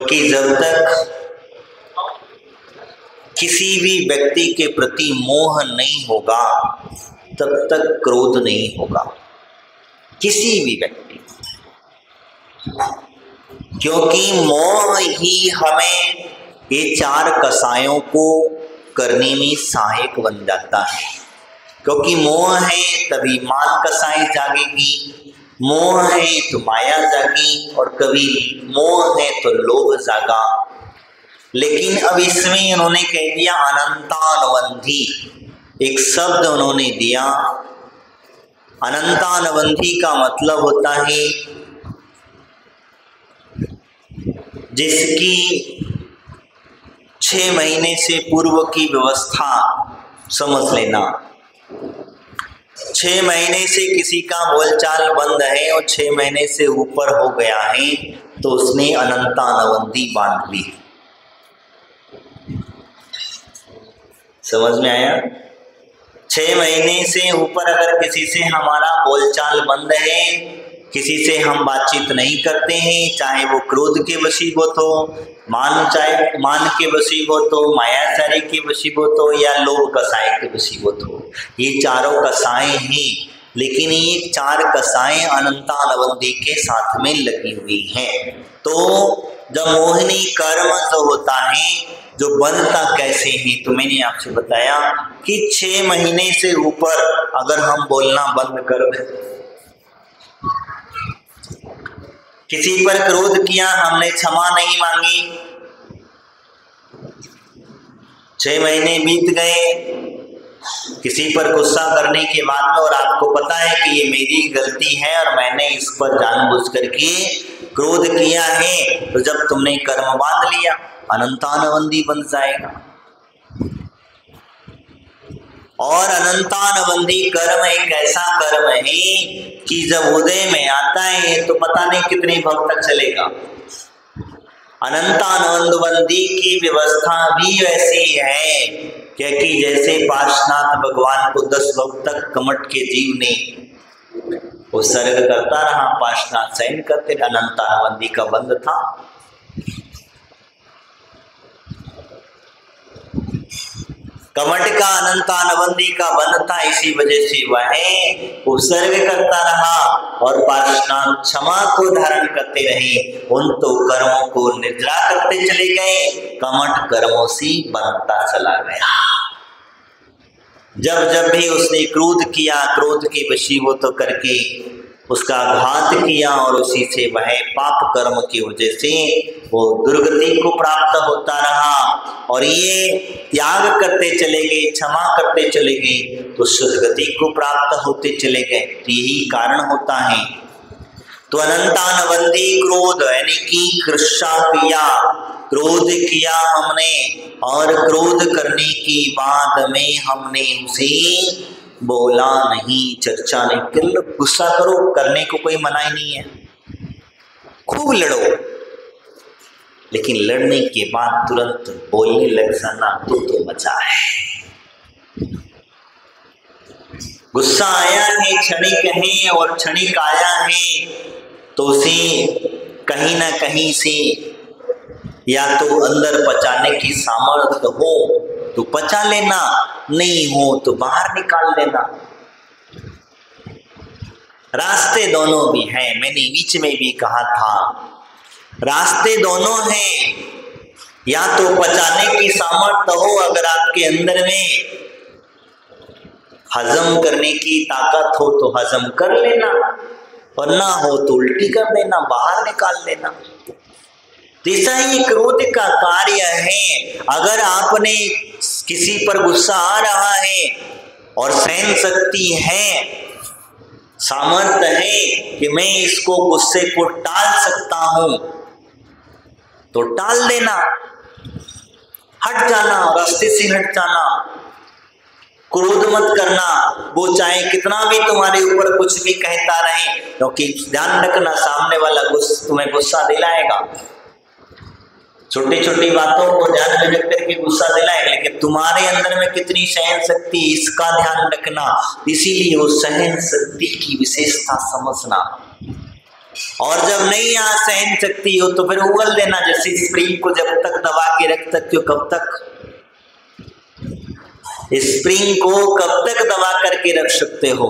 कि जब तक किसी भी व्यक्ति के प्रति मोह नहीं होगा तब तक क्रोध नहीं होगा, किसी भी व्यक्ति, क्योंकि मोह ही हमें ये चार कसायों को करने में सहायक बन जाता है। क्योंकि मोह है तभी मान कसाई जागेगी, मोह है तो माया जागी, और कभी मोह है तो लोभ जागा। लेकिन अब इसमें उन्होंने कह दिया अनंतानुबंधी, एक शब्द उन्होंने दिया। अनंतानुबंधी का मतलब होता है जिसकी 6 महीने से पूर्व की व्यवस्था समझ लेना। 6 महीने से किसी का बोलचाल बंद है और 6 महीने से ऊपर हो गया है तो उसने अनंतानुबंधी बांध ली। समझ में आया? 6 महीने से ऊपर अगर किसी से हमारा बोलचाल बंद है, किसी से हम बातचीत नहीं करते हैं, चाहे वो क्रोध के वशीभूत हो, चाहे मान के वशीभूत हो, मायाचारी के वशीभूत हो, या लोभ कसाय के वशीभूत हो, ये चारों कसाएं हैं। लेकिन ये 4 कसाएं अनंतानुबंधी के साथ में लगी हुई हैं। तो जब मोहिनी कर्म जो होता है, जो बनता कैसे है, तो मैंने आपसे बताया कि 6 महीने से ऊपर अगर हम बोलना बंद कर दें, किसी पर क्रोध किया, हमने क्षमा नहीं मांगी, 6 महीने बीत गए, किसी पर गुस्सा करने के बाद में, और आपको पता है कि ये मेरी गलती है और मैंने इस पर जानबूझ करके क्रोध किया है, तो जब तुमने कर्म बांध लिया अनंतानुबंधी बन जाएगा। और अनंतानुबंधी कर्म एक ऐसा कर्म है कि जब उदय में आता है तो पता नहीं कितने भक्त तक चलेगा। अनंतानुबंधी की व्यवस्था भी वैसी है क्योंकि जैसे पार्श्वनाथ भगवान को 10 भक्त तक कमट के जीव ने उत्सर्ग करता रहा, पार्श्वनाथ सहन करते, अनंतानुबंधी का बंध था। कमट का अनंतानुबंधी का बंध था, इसी वजह से वह उपसर्ग करता रहा और पार्श्वनाथ क्षमा को धारण करते रहे, उन तो कर्मों को निद्रा करते चले गए, कमट कर्मों से बनता चला गया। जब जब भी उसने क्रोध किया, क्रोध के वशीभूत करके उसका घात किया, और उसी से वह पाप कर्म की वजह से वो दुर्गति को प्राप्त होता रहा। और ये त्याग करते चले गए, क्षमा करते चले गए, तो सद्गति को प्राप्त होते चले गए। तो यही कारण होता है। तो अनंतानुबंधी क्रोध यानी कि कृष्णा किया, क्रोध किया हमने, और क्रोध करने के बाद में हमने उसे बोला नहीं, चर्चा नहीं कर। गुस्सा करो, करने को कोई मना ही नहीं है, खूब लड़ो, लेकिन लड़ने के बाद तुरंत बोलने लग जाना तो मजा है। गुस्सा आया है, क्षणिक है, और क्षणिक आया है तो उसे कहीं ना कहीं से या तो अंदर पचाने की सामर्थ्य हो तो पचा लेना, नहीं हो तो बाहर निकाल देना। रास्ते दोनों भी हैं, मैंने बीच में भी कहा था, रास्ते दोनों हैं। या तो पचाने की सामर्थ्य हो, अगर आपके अंदर में हजम करने की ताकत हो तो हजम कर लेना, और ना हो तो उल्टी कर देना, बाहर निकाल देना। ऐसा ही क्रोध का कार्य है। अगर आपने किसी पर गुस्सा आ रहा है और सहन शक्ति है, सामर्थ्य है कि मैं इसको गुस्से को टाल सकता हूं, तो टाल देना, हट जाना, रास्ते से हट जाना, क्रोध मत करना। वो चाहे कितना भी तुम्हारे ऊपर कुछ भी कहता रहे, क्योंकि ध्यान रखना सामने वाला तुम्हें गुस्सा दिलाएगा, छोटी छोटी बातों को ध्यान में रख करके गुस्सा दिलाएगा, लेकिन तुम्हारे अंदर में कितनी सहन शक्ति, इसका ध्यान रखना। इसीलिए वो सहन शक्ति की विशेषता समझना। और जब नहीं यहाँ सहन शक्ति हो तो फिर उगल देना, जैसे स्प्रिंग को जब तक दबा के रख सकते हो, कब तक स्प्रिंग को कब तक दबा करके रख सकते हो?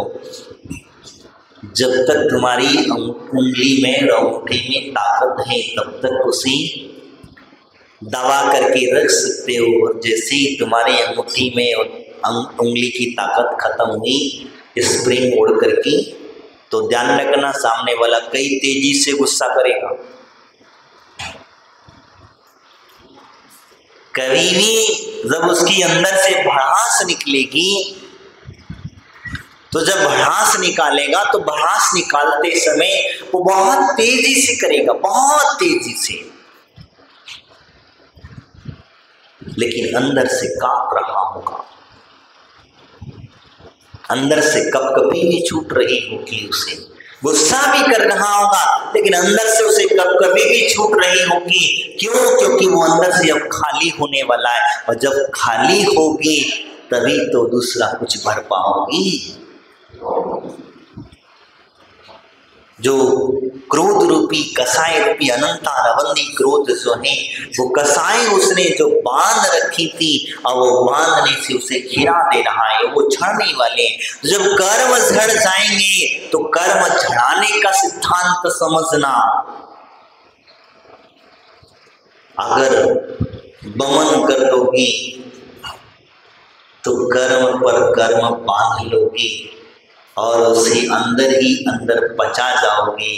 जब तक तुम्हारी उंगली में अंगूठे में ताकत है तब तक उसे दबा करके रख सकते हो। और जैसे ही तुम्हारी अंगूठी में उंगली की ताकत खत्म हुई, स्प्रिंग उड़ करके, तो ध्यान रखना सामने वाला कई तेजी से गुस्सा करेगा। कभी भी जब उसकी अंदर से भड़ास निकलेगी, तो जब भड़ास निकालेगा तो भड़ास निकालते समय वो बहुत तेजी से करेगा, बहुत तेजी से, लेकिन अंदर से कांप रहा होगा, अंदर से कपकपी भी छूट रही होगी, उसे गुस्सा भी कर रहा होगा, लेकिन अंदर से उसे कपकपी भी छूट रही होगी। क्यों? क्योंकि वो अंदर से अब खाली होने वाला है, और जब खाली होगी तभी तो दूसरा कुछ भर पाओगी। जो क्रोध रूपी कसाय रूपी अनंता रवंदी क्रोध जो है, वो कसाय उसने जो बांध रखी थी, और वो बांधने से उसे घिरा दे रहा है, वो झड़ने वाले। जब कर्म झड़ जाएंगे तो कर्म झड़ाने का सिद्धांत समझना। अगर दमन कर दोगे तो कर्म पर कर्म बांध लोगे और उसे अंदर ही अंदर पचा जाओगे,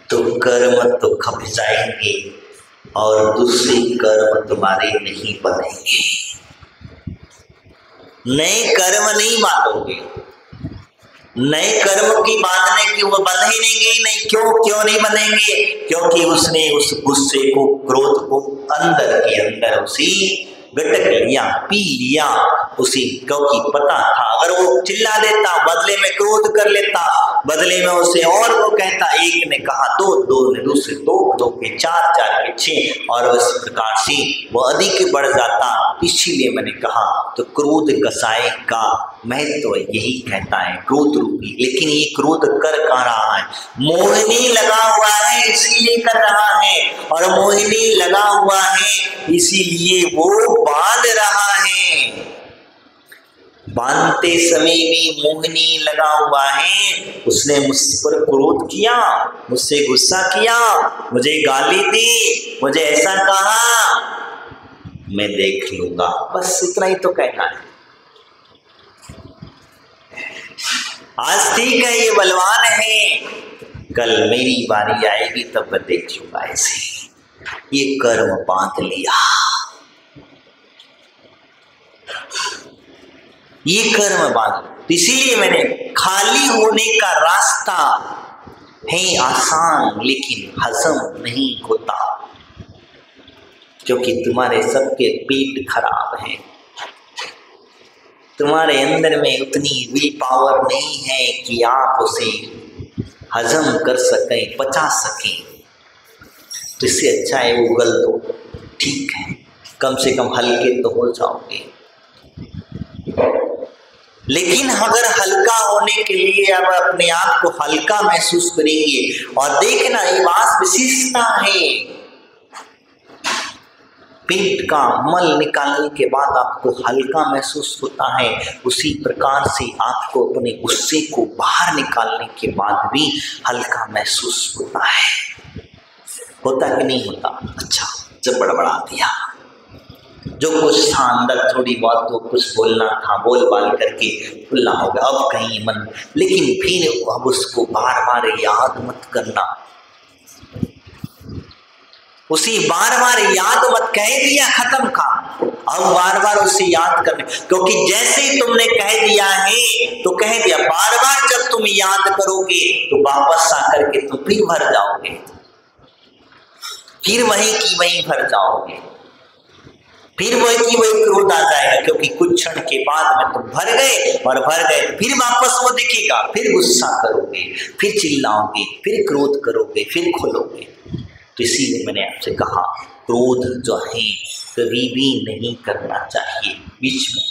तो कर्म तो खप जाएंगे और दूसरे कर्म तुम्हारे नहीं बनेंगे। नए कर्म नहीं बांधोगे, नए कर्म की बांधने की वो बंधेंगे ही नहीं। क्यों नहीं बंधेंगे? क्योंकि उसने उस गुस्से को, क्रोध को अंदर के अंदर उसी गटक लिया, पी लिया उसी, क्योंकि पता था अगर वो चिल्ला देता, बदले में क्रोध कर लेता, बदले में उसे और वो कहता, एक ने कहा दो, दो ने दूसरे दो के चार, चार के छह, और इस प्रकार से वो अधिक बढ़ जाता। इसीलिए मैंने कहा तो क्रोध कसाय का महत्व यही कहता है, क्रोध रूपी। लेकिन ये क्रोध कर कहाँ रहा है? मोहिनी लगा हुआ है इसीलिए कर रहा है, और मोहिनी लगा हुआ है इसीलिए वो बांध रहा है। बांधते समय भी मोहिनी लगा हुआ है, उसने मुझ पर क्रोध किया, मुझसे गुस्सा किया, मुझे गाली दी, मुझे ऐसा कहा, मैं देख लूंगा, बस इतना ही तो कहना है। आज ठीक है ये बलवान है, कल मेरी बारी आएगी तब मैं देख लूंगा ऐसे। ये कर्म बांध लिया, ये कर्म बांध। इसीलिए मैंने खाली होने का रास्ता है आसान, लेकिन हजम नहीं होता, क्योंकि तुम्हारे सबके पेट खराब हैं, तुम्हारे अंदर में उतनी विल पावर नहीं है कि आप उसे हजम कर सकें, पचा सकें। तो इससे अच्छा है उगल दो, ठीक है, कम से कम हल्के तो हो जाओगे। लेकिन अगर हल्का होने के लिए अब अपने आप को हल्का महसूस करेंगे, और देखना ये बात विशेषता है, पेट का मल निकालने के बाद आपको हल्का महसूस होता है, उसी प्रकार से आपको अपने गुस्से को बाहर निकालने के बाद भी हल्का महसूस होता है। होता कि नहीं होता? अच्छा, जब बड़बड़ा दिया, जो कुछ था अंदर थोड़ी बहुत तो कुछ बोलना था, बोल बाल करके खुला हो गया, अब कहीं मन, लेकिन फिर अब उसको बार बार याद मत करना, उसी बार बार याद मत, कह दिया खत्म काम, अब बार बार उसे याद करने, क्योंकि जैसे ही तुमने कह दिया है तो कह दिया, बार बार जब तुम याद करोगे तो वापस आकर के तुम फिर भर जाओगे, फिर वहीं की वहीं भर जाओगे, फिर वही की वही क्रोध आ जाएगा, क्योंकि कुछ क्षण के बाद में तुम भर गए, और भर गए फिर वापस वो दिखेगा, फिर गुस्सा करोगे, फिर चिल्लाओगे, फिर क्रोध करोगे, फिर खोलोगे। तो इसीलिए मैंने आपसे कहा क्रोध जो है कभी भी नहीं करना चाहिए बीच में।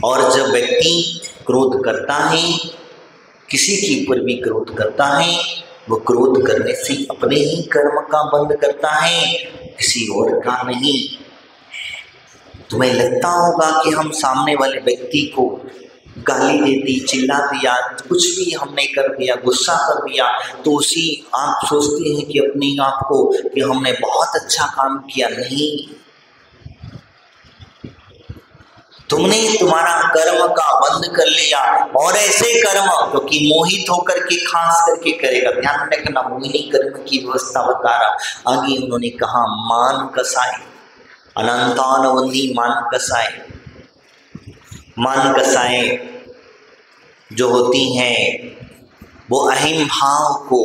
और जब व्यक्ति क्रोध करता है किसी के ऊपर भी क्रोध करता है वो क्रोध करने से अपने ही कर्म का बंध करता है, किसी और का नहीं। तुम्हें लगता होगा कि हम सामने वाले व्यक्ति को गाली दे दी, चिल्ला दिया, कुछ भी हमने कर दिया, गुस्सा कर दिया, तो उसी आप सोचते हैं कि अपने आप को कि हमने बहुत अच्छा काम किया। नहीं, तुमने तुम्हारा कर्म का बंद कर लिया। और ऐसे कर्म क्योंकि मोहित होकर के खास करके करेगा। ध्यान रखना, मोहिनी कर्म की व्यवस्था बता रहा। आगे उन्होंने कहा मान कसाई, अनंतानवंदी मान कसाई। मान कसाएं जो होती हैं वो अहम भाव को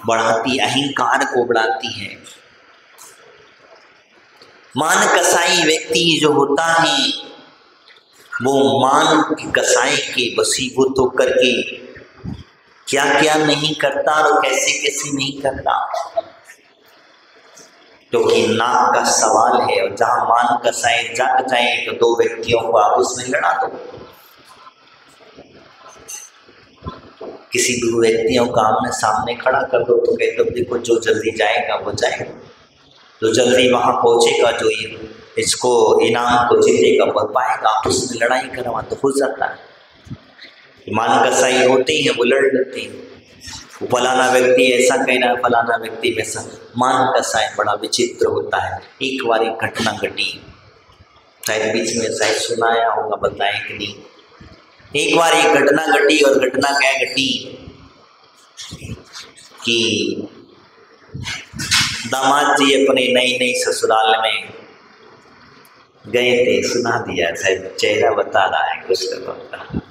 बढ़ाती, अहंकार को बढ़ाती है। मान कसाई व्यक्ति जो होता है वो मान की कसाई के वशीभूत होकर के क्या क्या नहीं करता और कैसे कैसे नहीं करता, क्योंकि नाक का सवाल है। और जहां मान कसाई जग जाए तो दो व्यक्तियों को आपस में लड़ा दो। किसी भी व्यक्तियों को आमने सामने खड़ा कर दो तो कहते हो देखो जो जल्दी जाएगा वो जाएगा, जो जल्दी वहां पहुंचेगा, जो ये इसको इनाम को जीतेगा वो पाएगा। आपस में लड़ाई करवा तो हो जाता है। मान कसाई होते हैं वो लड़ लेते हैं, फलाना व्यक्ति ऐसा कह रहा है, फलाना व्यक्ति वैसा। मान कसाई बड़ा विचित्र होता है। एक बार एक घटना घटी, शायद बीच में शायद सुनाया होगा, बताएं कि नहीं। एक बार एक घटना घटी, और घटना क्या घटी कि दामाद जी अपने नई नई ससुराल में गए थे। सुना दिया, शायद चेहरा बता रहा है कुछ का।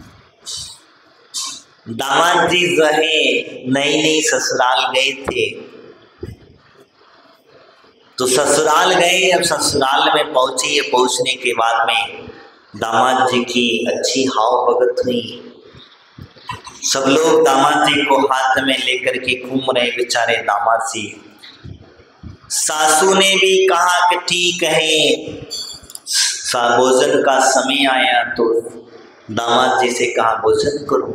दामाद जी जो है नई नई ससुराल गए थे, तो ससुराल गए। अब ससुराल में पहुंचे, पहुंचने के बाद में दामाद जी की अच्छी हाव भगत हुई। सब लोग दामाद जी को हाथ में लेकर के घूम रहे, बेचारे दामाद जी। सासू ने भी कहा कि ठीक है, भोजन का समय आया तो दामाद जी से कहा भोजन करो।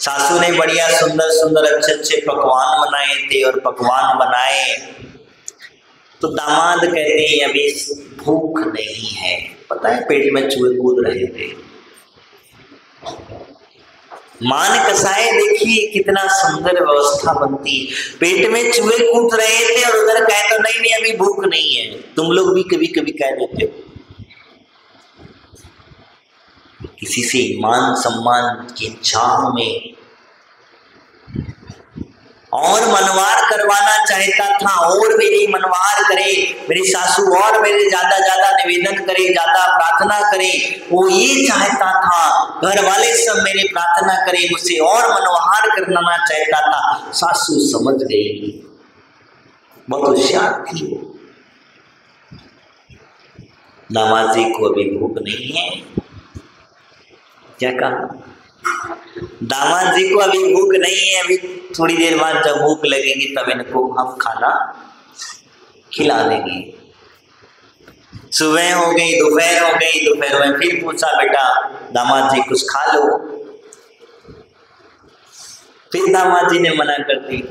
सासू ने बढ़िया सुंदर सुंदर अच्छे अच्छे पकवान बनाए थे, और पकवान बनाए तो दामाद कहते हैं अभी भूख नहीं है। पता है पेट में चूहे कूद रहे थे। मान कसाए देखिए कितना सुंदर व्यवस्था बनती, पेट में चूहे कूद रहे थे और उधर कहे तो नहीं नहीं अभी भूख नहीं है। तुम लोग भी कभी कभी कह देते हो, किसी से मान सम्मान की चाह में और मनवार करवाना चाहता था, और मेरी मनवार करे, मेरी सासू और मेरे ज्यादा ज्यादा निवेदन करे, ज्यादा प्रार्थना करे, वो ये चाहता था। घर वाले सब मेरे प्रार्थना करे, मुझसे और मनवार करना चाहता था। सासू समझ गई, बहुत होशियार थी वो। दामाद जी को अभी भूख नहीं है। क्या कहा? दामाद जी को अभी भूख नहीं है, अभी थोड़ी देर बाद जब भूख लगेगी तब इनको हम खाना खिला देंगे। सुबह हो गई, दोपहर हो गई, दोपहर में फिर पूछा बेटा दामाद जी कुछ खा लो। फिर दामाद जी ने मना कर दी।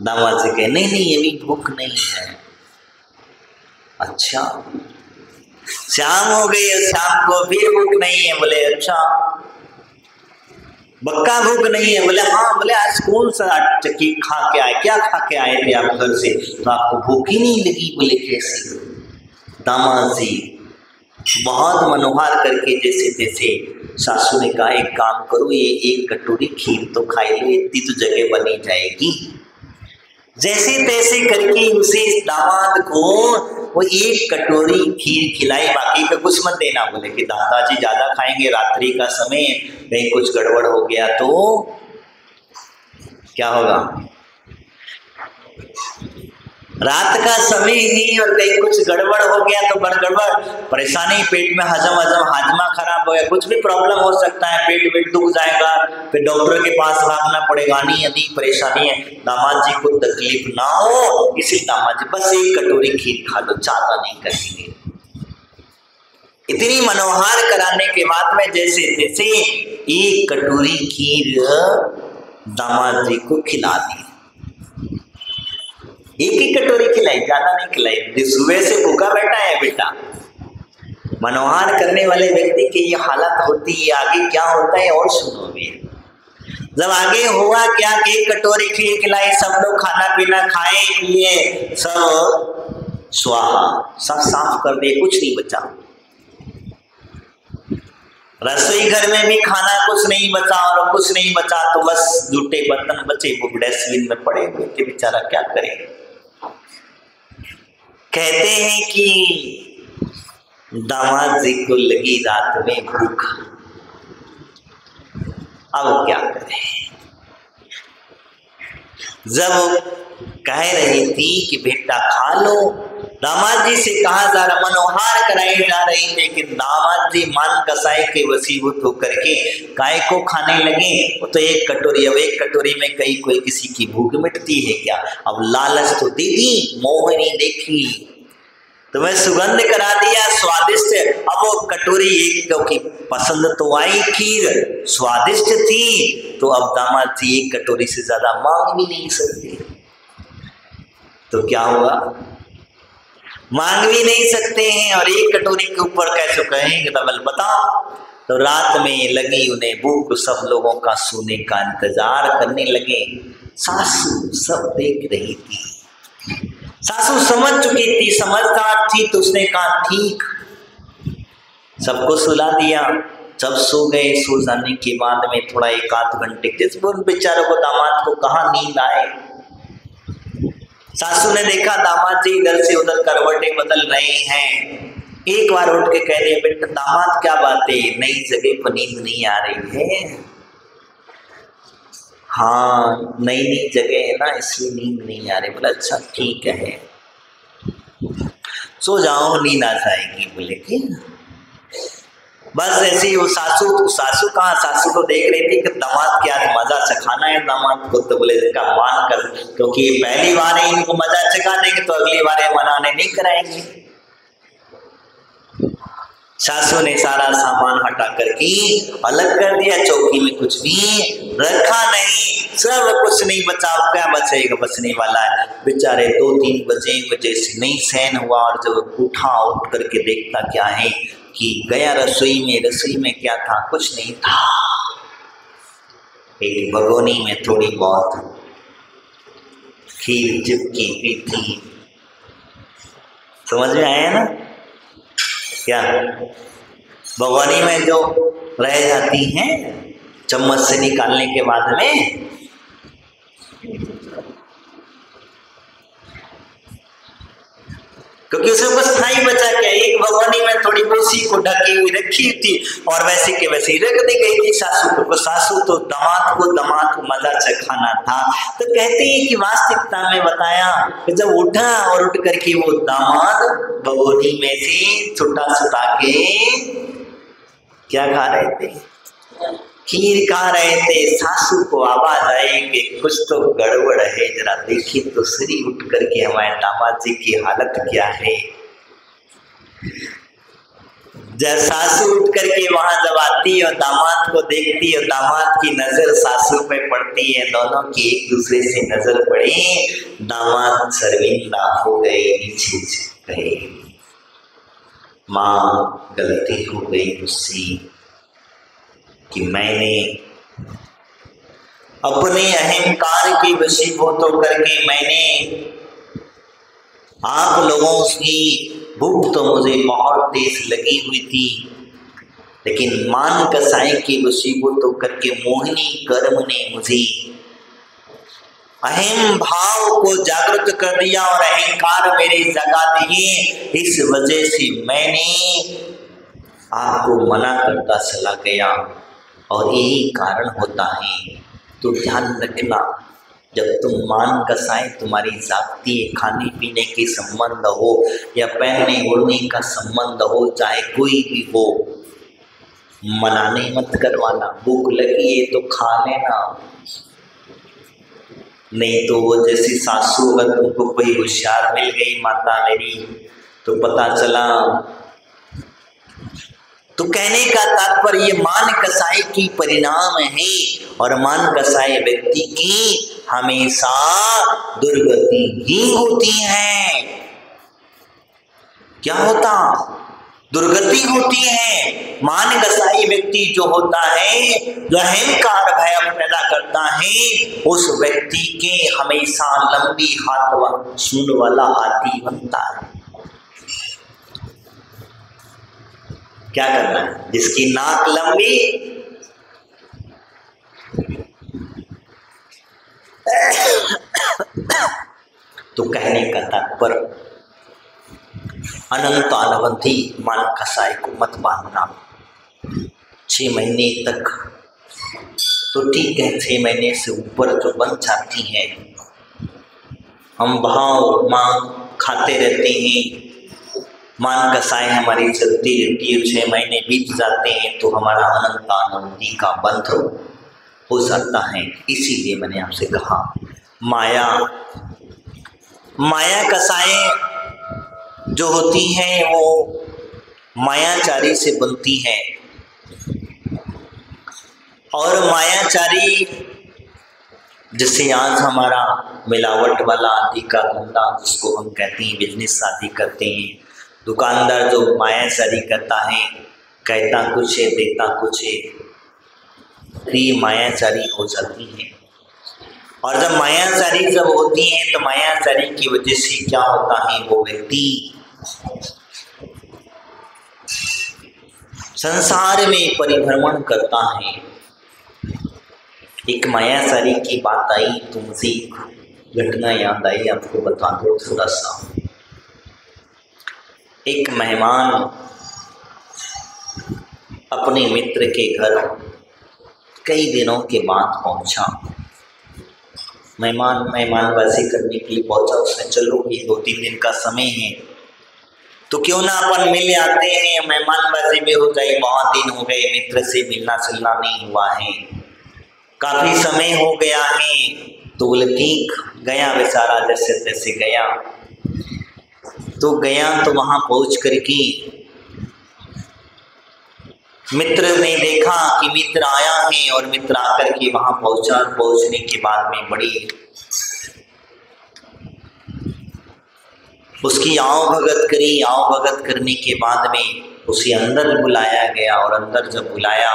दामाद जी कहे नहीं नहीं अभी भूख नहीं है। अच्छा, शाम हो गई और शाम को फिर भूख नहीं है। बोले अच्छा, बक्का भूख नहीं है? बोले हाँ। बोले आज कौन सा चक्की खा के आए, क्या खा के आए थे आप घर से, तो आपको भूख ही नहीं लगी? बोले कैसे? दामाद जी बहुत मनोहर करके जैसे तैसे सासू ने कहा एक काम करो, ये एक कटोरी खीर तो खाई लो, इतनी तो जगह बनी जाएगी। जैसे तैसे करके उसे दामाद को वो एक कटोरी खीर खिलाई, बाकी का कुछ मत देना। बोले कि दादाजी ज्यादा खाएंगे, रात्रि का समय, कहीं कुछ गड़बड़ हो गया तो क्या होगा? रात का समय ही और कहीं कुछ गड़बड़ हो गया तो गड़बड़ परेशानी, पेट में हाजमा खराब हो गया, कुछ भी प्रॉब्लम हो सकता है, पेट वेट दुख जाएगा, फिर डॉक्टर के पास भागना पड़ेगा। नहीं, यदि परेशानी है, दामाद जी को तकलीफ ना हो इसलिए दामाद जी बस एक कटोरी खीर खा लो, ज्यादा नहीं करेंगे। इतनी मनोहार कराने के बाद में जैसे तैसे एक कटोरी खीर दामाद जी को खिला दी। एक ही कटोरी खिलाई, ज्यादा नहीं खिलाई। सुबह से भूखा बैठा है बेटा। मनोहार करने वाले व्यक्ति की ये हालत होती है, आगे क्या होता है और सुनोगे। जब आगे हुआ क्या कि एक कटोरी खीर खिलाई, सब लोग खाना पीना खाए पिए, सब स्वाहा, सब साफ कर दिए, कुछ नहीं बचा। रसोई घर में भी खाना कुछ नहीं बचा, और कुछ नहीं बचा तो बस जूठे बर्तन बचे, वो डस्टबिन में पड़े हुए थे। बेचारा क्या करे। कहते हैं कि दामाद जी को लगी रात में भूख, अब क्या करें। जब कह रही थी कि बेटा खा लो, दामाद जी से कहा जा रहा, मनोहार कराई जा रही थी कि दामाद जी मान कसाई के वसीभूत होकर के काय को खाने लगे। वो तो एक कटोरी, अब एक कटोरी में कई कोई किसी की भूख मिटती है क्या। अब लालच तो दे दी, मोहनी देखी, तुम्हें सुगंध करा दिया, स्वादिष्ट। अब वो कटोरी एक क्योंकि पसंद तो आई, खीर स्वादिष्ट थी, तो अब दामाद जी एक कटोरी से ज्यादा मांग भी नहीं सकते। तो क्या हुआ, मांग भी नहीं सकते हैं और एक कटोरी के ऊपर कैसे कहेंगे डबल, बताओ। तो रात में लगी उन्हें भूख, सब लोगों का सोने का इंतजार करने लगे। सासू सब देख रही थी, सासू समझ चुकी थी, समझदार थी, तो उसने कहा ठीक, सबको सुला दिया। जब सो गए, सो जाने के बाद में थोड़ा एक आध घंटे जिस बेचारों को दामाद को कहाँ नींद आए। सासू ने देखा दामाद जी इधर से उधर करवटें बदल रहे हैं। एक बार उठ के कह रही है, बेटा दामाद क्या बात है, नई जगह पर नींद नहीं आ रही है। हाँ नई नई जगह है ना, इसलिए नींद नहीं आ रही। बोला अच्छा ठीक है, सो जाओ, नींद आ जाएगी। बोले कि बस ऐसे ही वो सासू कहाँ, सासू को देख रही थी कि दामाद क्या मजा चखाना है दामाद को। तो बोले इसका मान कर, क्योंकि ये पहली बार है, इनको मजा चखा देंगे तो अगली बार ये मनाने नहीं कराएंगे। सासू ने सारा सामान हटा करके अलग कर दिया, चौकी में कुछ भी रखा नहीं, सब कुछ नहीं बचा। क्या बचेगा, बचने वाला है। बेचारे 2-3 बजे जैसे नहीं सहन हुआ, और जब उठा, उठ करके देखता क्या है कि गया रसोई में। रसोई में क्या था, कुछ नहीं था। एक भगोनी में थोड़ी बहुत खीर चिपकी हुई थी। समझ में आया ना, क्या भगोनी में जो रह जाती हैं चम्मच से निकालने के बाद में, क्योंकि उसमें बस था ही बचा क्या। एक भगोनी में थोड़ी उसी को ढकी हुई रखी थी, और वैसे के वैसे ही रख दी गई थी सासू को। सासू तो दामाद को मजा चखाना था। तो कहते हैं कि वास्तविकता में बताया कि जब उठा और उठ करके वो दामाद भगोनी में से छुटा के क्या खा रहे थे, खीर खा रहे थे। सासू को आवाज आई कि कुछ तो गड़बड़ है, जरा देखिए तो सही। उठ करके हमारे दामाद जी की हालत क्या है। जब सासू उठ करके वहां जब आती है और दामाद को देखती है, दामाद की नजर सासू पे पड़ती है, दोनों की एक दूसरे से नजर पड़ी। दामाद शर्मिंदा हो गए, नीचे झुक गए। माँ गलती हो गई मुझसे कि मैंने अपने अहंकार के वशीभूत होकर के मैंने आप लोगों की भूख तो मुझे बहुत तेज लगी हुई थी, लेकिन मान कसाई के वशीभूत होकर के मोहिनी कर्म ने मुझे अहम भाव को जागृत कर दिया और अहंकार मेरे जगा दिए। इस वजह से मैंने आपको मना करता चला गया, और यही कारण होता है। तो ध्यान रखना, जब तुम मान कसाए, तुम्हारी जाति खाने पीने के संबंध हो या पहनने ओढ़ने का संबंध हो, चाहे कोई भी हो, मनाने मत करवाना। भूख लगी है तो खा लेना, नहीं तो वो जैसी सासू अगर तुमको कोई होशियार मिल गई माता मेरी, तो पता चला तो कहने का तात्पर्य मान कसाई की परिणाम है और मान कसाई व्यक्ति की हमेशा दुर्गति ही होती है। क्या होता? दुर्गति होती है। मान कसाई व्यक्ति जो होता है, जो अहंकार भय पैदा करता है, उस व्यक्ति के हमेशा लंबी हाथ सूंड वाला हाथी बनता है। क्या करना है? जिसकी नाक लंबी तो कहने का तात्पर्य अनंत अनवधि मान कसाई को मत बांधना। 6 महीने तक तो ठीक है, 6 महीने से ऊपर जो बन जाती है, हम भाव मांग खाते रहते हैं, मान कसाई हमारी चलती रहती है, 6 महीने बीत जाते हैं तो हमारा अनंत अनवधि का बंध हो सकता है। इसीलिए मैंने आपसे कहा माया कसाई जो होती हैं वो मायाचारी से बनती हैं, और मायाचारी जैसे आज हमारा मिलावट वाला आदि का धंधा जिसको हम कहते हैं बिजनेस आदि करते हैं, दुकानदार जो मायाचारी करता है, कहता कुछ है देता कुछ है, ये मायाचारी हो जाती है। और जब मायाचारी जब होती है तो मायाचारी की वजह से क्या होता है, वो व्यक्ति संसार में परिभ्रमण करता है। एक मायाचारी की बात आई तो मुझे घटना याद आई, आपको बता दो थोड़ा सा। एक मेहमान अपने मित्र के घर कई दिनों के बाद पहुंचा। मेहमानबाजी करने के लिए पहुंचा। उसने चलो ये 2-3 दिन का समय है तो क्यों ना अपन मिल आते हैं, मेहमानबाजी भी हो जाए, बहुत दिन हो गए मित्र से मिलना जुलना नहीं हुआ है, काफी समय हो गया है। तो बोले ठीक, गया बेचारा जैसे तैसे गया। तो गया तो वहां पहुंच करके मित्र ने देखा कि मित्र आया है, और मित्र आकर के वहां पहुंचा। पहुंचने के बाद में बड़ी उसकी आओ भगत करी। आओ भगत करने के बाद में उसे अंदर बुलाया गया, और अंदर जब बुलाया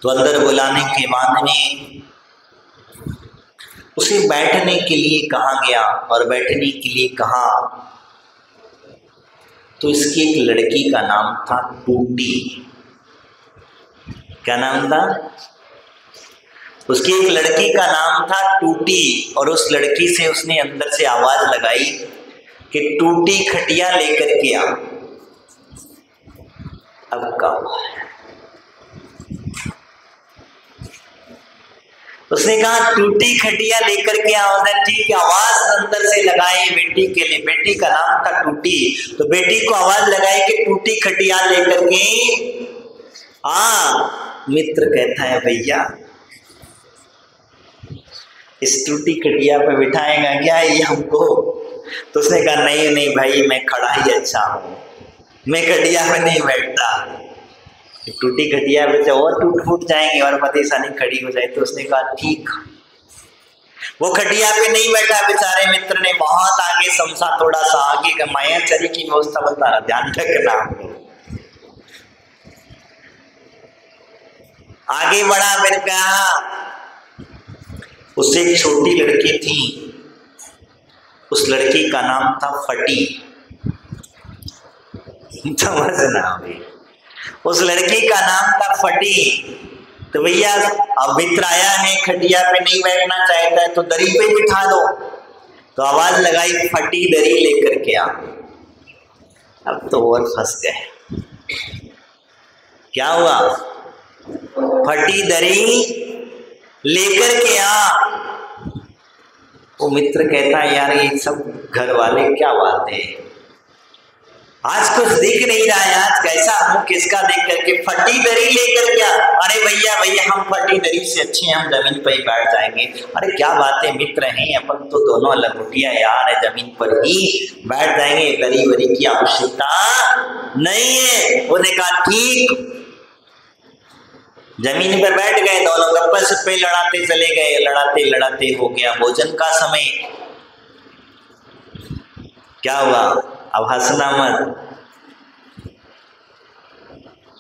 तो अंदर बुलाने के बाद में उसे बैठने के लिए कहा गया, और बैठने के लिए कहा तो इसकी एक लड़की का नाम था टूटी। क्या नाम था? उसकी एक लड़की का नाम था टूटी, और उस लड़की से उसने अंदर से आवाज लगाई कि टूटी खटिया लेकर के आ। अब का उसने कहा टूटी खटिया लेकर के आओ। ठीक है, आवाज अंदर से लगाई बेटी के लिए। बेटी का नाम था टूटी, तो बेटी को आवाज लगाई कि टूटी खटिया लेकर के आ। मित्र कहता है भैया इस टूटी खटिया पे बिठाएगा क्या ये हमको? तो उसने कहा नहीं नहीं भाई, मैं खड़ा ही अच्छा हूँ, मैं खटिया पे नहीं बैठता। टूटी खटिया पे तो और टूट फूट जाएंगे और परेशानी खड़ी हो जाए। तो उसने कहा ठीक। वो खटिया पे नहीं बैठा बेचारे मित्र ने, बहुत आगे समझा, थोड़ा सा आगे का मायाचारी की व्यवस्था बता रहा, ध्यान रखना। आगे बढ़ा, फिर कहा उससे एक छोटी लड़की थी, उस लड़की का नाम था फटी। समझना अभी, उस लड़की का नाम था फटी। तो भैया अब मित्र आया है, खटिया पे नहीं बैठना चाहता है तो दरी पे बिठा दो। तो आवाज लगाई फटी दरी लेकर के आ। अब तो और फंस गए। क्या हुआ? फटी दरी लेकर के आ। वो मित्र कहता है यार ये सब घर वाले क्या बात है, आज कुछ दिख नहीं रहा है, आज कैसा हूँ किसका देख करके फटी दरी लेकर क्या? अरे भैया भैया हम फटी दरी से अच्छे हैं, हम जमीन पर ही बैठ जाएंगे। अरे क्या बात है, मित्र हैं अपन तो दोनों लंगोटिया यार है, जमीन पर ही बैठ जाएंगे, दरी वरी की आवश्यकता नहीं है। उन्होंने कहा ठीक। जमीन पर बैठ गए, दोनों गप्पे सप्पे लड़ाते चले गए। लड़ाते लड़ाते हो गया भोजन का समय। क्या हुआ? अब हंसना मत।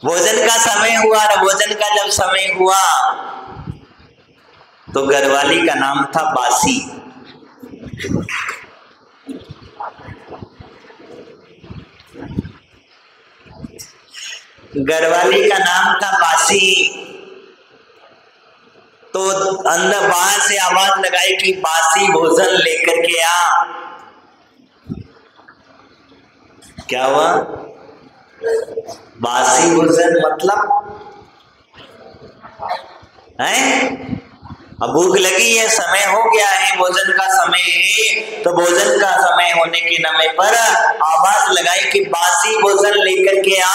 भोजन का समय हुआ। भोजन का जब समय हुआ तो घरवाली का नाम था बासी। घरवाली का नाम था बासी। तो अंदर बाहर से आवाज लगाई कि बासी भोजन लेकर के आ। क्या हुआ? बासी भोजन मतलब है? अब भूख लगी है, समय हो गया है, भोजन का समय है। तो भोजन का समय होने के नामे पर आवाज लगाई कि बासी भोजन लेकर के आ।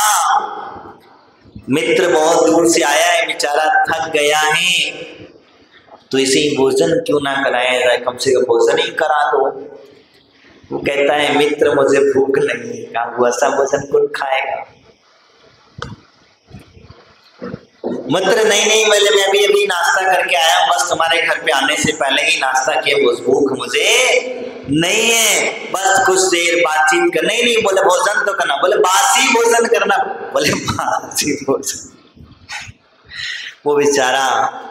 मित्र बहुत दूर से आया है, बेचारा थक गया है, तो इसे भोजन क्यों ना कराया जाए, कम से कम भोजन ही करा दो। वो कहता है मित्र मुझे भूख नहीं है। वैसा भोजन कौन खाएगा? मित्र नहीं बोले मैं अभी नाश्ता करके आया हूँ, बस तुम्हारे घर पे आने से पहले ही नाश्ता किया, भूख मुझे नहीं है, बस कुछ देर बातचीत कर। नहीं बोले भोजन तो करना। बोले बासी भोजन करना। बोले बासी भोजन। वो बेचारा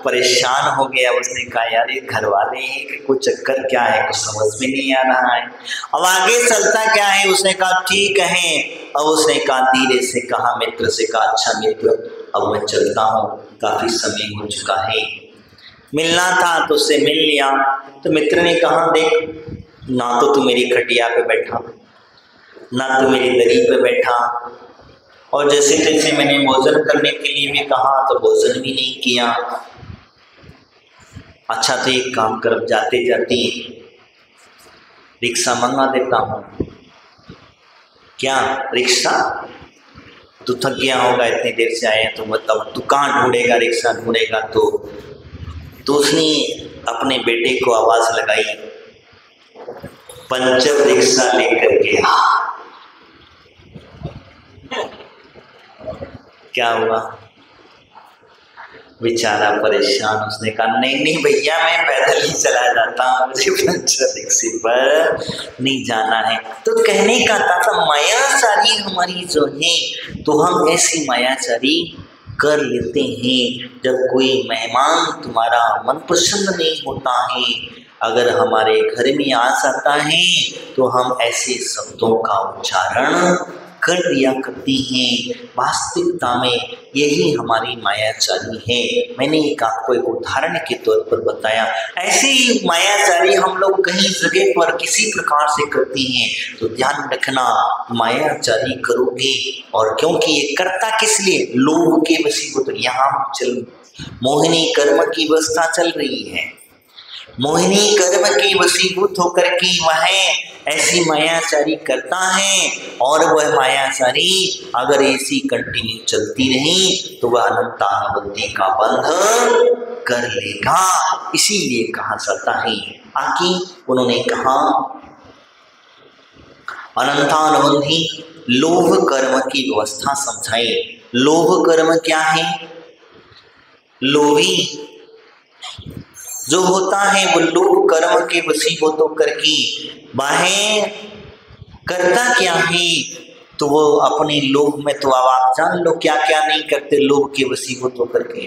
परेशान हो गया। उसने कहा यार ये घर वाले हैं कि कुछ चक्कर क्या है, कुछ समझ में नहीं आ रहा है, अब आगे चलता क्या है। उसने कहा ठीक है। अब उसने कहा धीरे से कहा मित्र से कहा अच्छा मित्र अब मैं चलता हूँ, काफी समय हो चुका है, मिलना था तो उससे मिल लिया। तो मित्र ने कहा देख ना तो तू मेरी खटिया पे बैठा, ना तू मेरी दरी पे बैठा, और जैसे जैसे मैंने भोजन करने के लिए भी कहा तो भोजन भी नहीं किया। अच्छा तो एक काम कर, जाते जाते रिक्शा मंगा देता हूँ। क्या रिक्शा? तू थक गया होगा, इतनी देर से आया तो मतलब तू कहाँ ढूंढेगा रिक्शा ढूंढेगा। तो उसने अपने बेटे को आवाज लगाई पंचर रिक्शा लेकर के। क्या हुआ? बेचारा परेशान। उसने कहा नहीं भैया मैं पैदल ही चला जाता हूँ, मुझे पंचर रिक्शे पर नहीं जाना है। तो कहने का था मायाचारी हमारी जो है, तो हम ऐसी मायाचारी कर लेते हैं जब कोई मेहमान तुम्हारा मनपसंद नहीं होता है, अगर हमारे घर में आ जाता है तो हम ऐसे शब्दों का उच्चारण कर दिया करते हैं। वास्तविकता में यही हमारी मायाचारी है। मैंने एक आपको एक उदाहरण के तौर पर बताया। ऐसे ही मायाचारी हम लोग कहीं जगह पर किसी प्रकार से करते हैं, तो ध्यान रखना मायाचारी करोगे, और क्योंकि ये करता किस लिए? लोभ के वशीभूत। यहाँ चल मोहिनी कर्म की व्यवस्था चल रही है। मोहिनी कर्म के वशीभूत होकर के वह ऐसी मायाचारी करता है, और वह मायाचारी अगर ऐसी कंटिन्यू चलती रही तो वह अनंतानुबंधी का बंध कर लेगा। इसीलिए कहा जाता है आकि उन्होंने कहा अनंतानुबंधी लोभ कर्म की व्यवस्था समझाई। लोभ कर्म क्या है? लोभी जो होता है वो लोभ कर्म के वशीभूत होकर के बाहें करता क्या है, तो वो अपने लोभ में, तो अब आप जान लो क्या क्या नहीं करते लोभ के वशीभूत होकर के।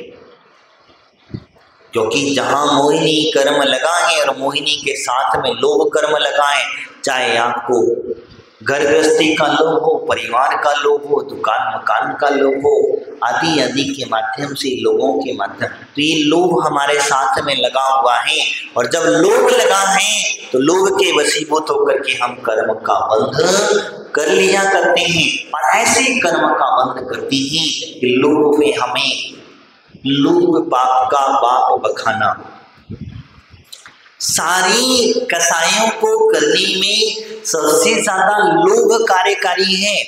क्योंकि जहां मोहिनी कर्म लगाए और मोहिनी के साथ में लोभ कर्म लगाए, चाहे आपको घर गृहस्थी का लोभ हो, परिवार का लोभ हो, दुकान मकान का लोभ हो, आदि आदि के माध्यम से, लोगों के माध्यम, तो ये लोभ हमारे साथ में लगा हुआ है। और जब लोभ लगा है तो लोभ के वशीभूत होकर के हम कर्म का बंध कर लिया करते हैं, और ऐसे कर्म का बंध करते हैं कि लोभ में हमें लोभ पाप का बाप बखाना। सारी कसायों को करने में सबसे ज्यादा लोभ कार्यकारी है,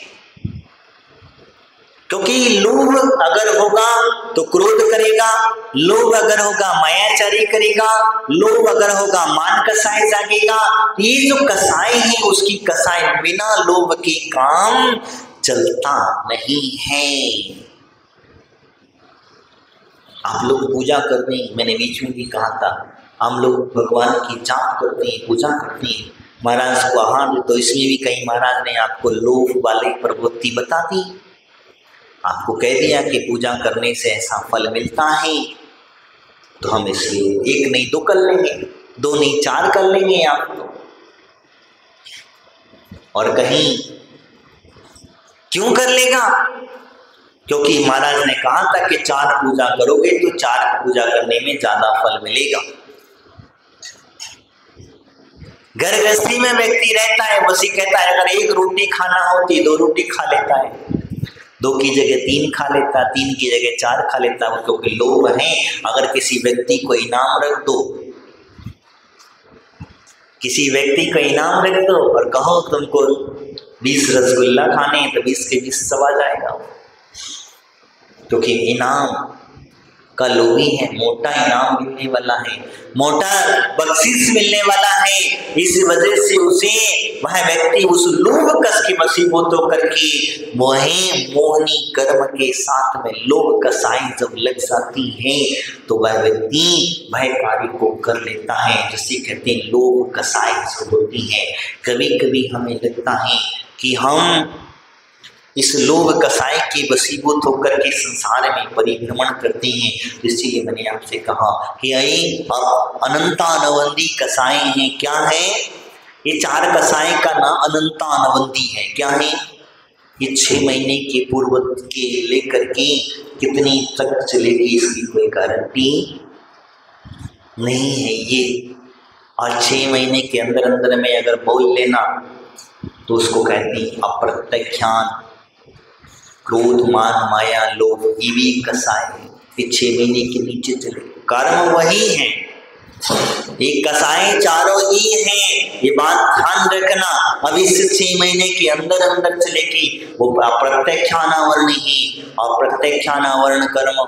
क्योंकि लोभ अगर होगा तो क्रोध करेगा, लोभ अगर होगा मायाचारी करेगा, लोभ अगर होगा मान कसाय जागेगा। ये जो कसाय है उसकी कसाय बिना लोभ के काम चलता नहीं है। आप लोग पूजा करते हैं, मैंने बीच में भी कहा था, हम लोग भगवान की जाप करते हैं, पूजा करते हैं, महाराज को आहार, तो इसमें भी कहीं महाराज ने आपको लोभ वाली प्रवृत्ति बता दी, आपको कह दिया कि पूजा करने से ऐसा फल मिलता है, तो हम इसलिए 1 नहीं 2 कर लेंगे, 2 नहीं 4 कर लेंगे आप तो। और कहीं क्यों कर लेगा? क्योंकि महाराज ने कहा था कि 4 पूजा करोगे तो 4 पूजा करने में ज्यादा फल मिलेगा। घर गृहस्थी में व्यक्ति रहता है, बस ही कहता है अगर 1 रोटी खाना होती 2 रोटी खा लेता है, 2 की जगह 3 खा लेता, 3 की जगह 4 खा लेता, क्योंकि लोभ है। अगर किसी व्यक्ति को इनाम रख दो, किसी व्यक्ति को इनाम रख दो और कहो तुमको 20 रसगुल्ला खाने, तो 20 के 20 सब आ जाएगा, क्योंकि इनाम का लोभी है, मोटा इनाम मिलने वाला है, मोटा बख्शीश मिलने वाला है। इस वजह से उसे वह व्यक्ति उस लोभ कस की वशीभूत होकर के वह मोहनी कर्म के साथ में लोभ कसाई जब लग जाती है तो वह व्यक्ति वह कार्य को कर लेता है, जिसे कहते हैं लोभ कसाई जो होती है। कभी कभी हमें लगता है कि हम इस लोभ कसाई के वशीभूत होकर के संसार में परिभ्रमण करते हैं। इसलिए मैंने आपसे कहा कि अनंतानवंदी कसाई हैं। क्या है ये 4 कसाई का नाम? अनंतानवंदी है। क्या है ये? 6 महीने के पूर्व के लेकर के कितनी तक चलेगी इसकी कोई गारंटी नहीं है ये। और 6 महीने के अंदर अंदर में अगर बोल लेना तो उसको कहते हैं अप्रत्यक्षान, क्रोध मान माया लोभ, ये भी कसाय है। ये 6 महीने के नीचे चले, कर्म वही है, एक कसाई चारों ही हैं, ये बात ध्यान रखना। अब इस 6 महीने के अंदर अंदर चलेगी वो अप्रत्यक्षानावरण ही, अप्रत्यक्षानावरण कर्म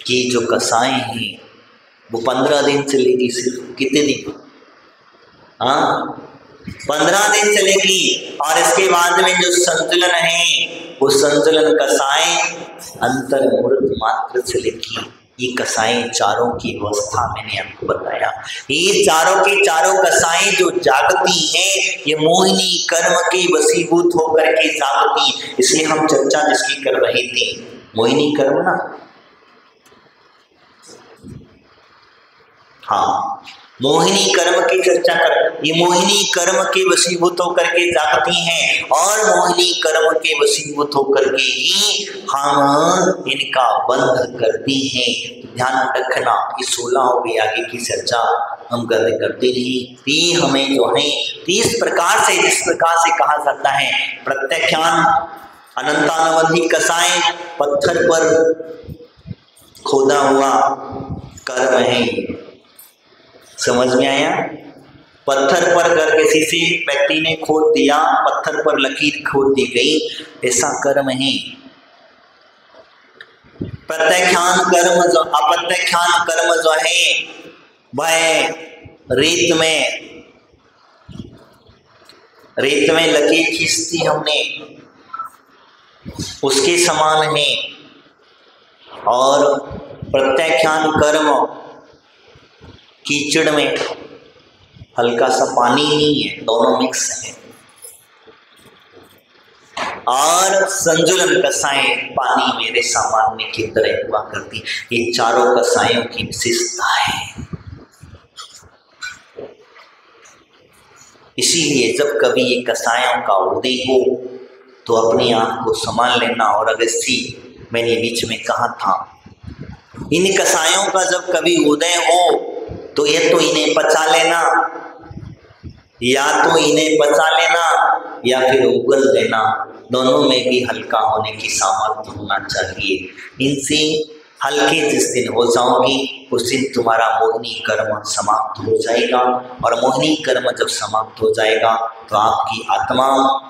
की जो कसाई हैं वो 15 दिन चलेगी। सिर्फ कितने दिन? हाँ 15 दिन चलेगी। और इसके बाद में जो संतुलन है वो संतुलन कसाई अंतर मूर्त मात्र चलेगी। ये कसाई चारों की व्यवस्था मैंने आपको बताया। ये चारों के चारों कसाई जो जागती हैं ये मोहिनी कर्म के वशीभूत होकर के जागती। इसलिए हम चर्चा जिसकी कर रहे थे मोहिनी कर्म ना, हाँ मोहिनी कर्म की चर्चा कर। ये मोहिनी कर्म के वशीभूत होकर के जागती हैं और मोहिनी कर्म के वशीभूत होकर के ही हम इनका बंध करती हैं। ध्यान रखना, ये 16 हो गई, आगे की चर्चा हम करते नहीं। हमें जो है 30 प्रकार से, जिस प्रकार से कहा जाता है प्रत्यक्षान अनंतानवधि कसाय, पत्थर पर खोदा हुआ कर्म है। समझ में आया? पत्थर पर अगर किसी से व्यक्ति ने खोद दिया, पत्थर पर लकीर खोद दी गई, ऐसा कर्म है। प्रत्यक्षान कर्म जो अप्रत्यक्षान कर्म जो है वह रेत में लकीर खींचती हमने, उसके समान है। और प्रत्यक्षान कर्म कीचड़ में हल्का सा पानी नहीं है, दोनों मिक्स है। और संजुलन कसाएं पानी मेरे सामान्य की तरह हुआ करती। ये चारों कसायों की विशेषता है। इसीलिए जब कभी ये कसायों का उदय हो तो अपने आप को संभाल लेना। और अगस्ती मैंने बीच में कहा था, इन कसायों का जब कभी उदय हो तो ये तो इन्हें पचा लेना, या तो इन्हें बचा लेना या फिर उगल देना, दोनों में भी हल्का होने की सामर्थ्य होना चाहिए। इनसे हल्के जिस दिन हो जाओगी उस दिन तुम्हारा मोहिनी कर्म समाप्त हो जाएगा। और मोहिनी कर्म जब समाप्त हो जाएगा तो आपकी आत्मा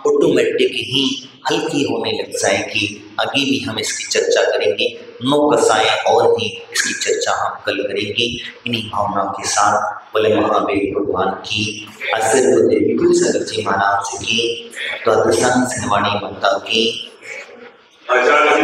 ऑटोमेटिक ही हल्की होने लग जाएगी। आगे भी हम इसकी चर्चा करेंगे, 9 कसाएं और भी इसकी चर्चा हम कल करेंगे। इन्हीं भावनाओं के साथ बोले महावीर भगवान की, आशीर्वाद देवी तुलसी महाराज की, तो श्रीवाणी माता की। आचार्य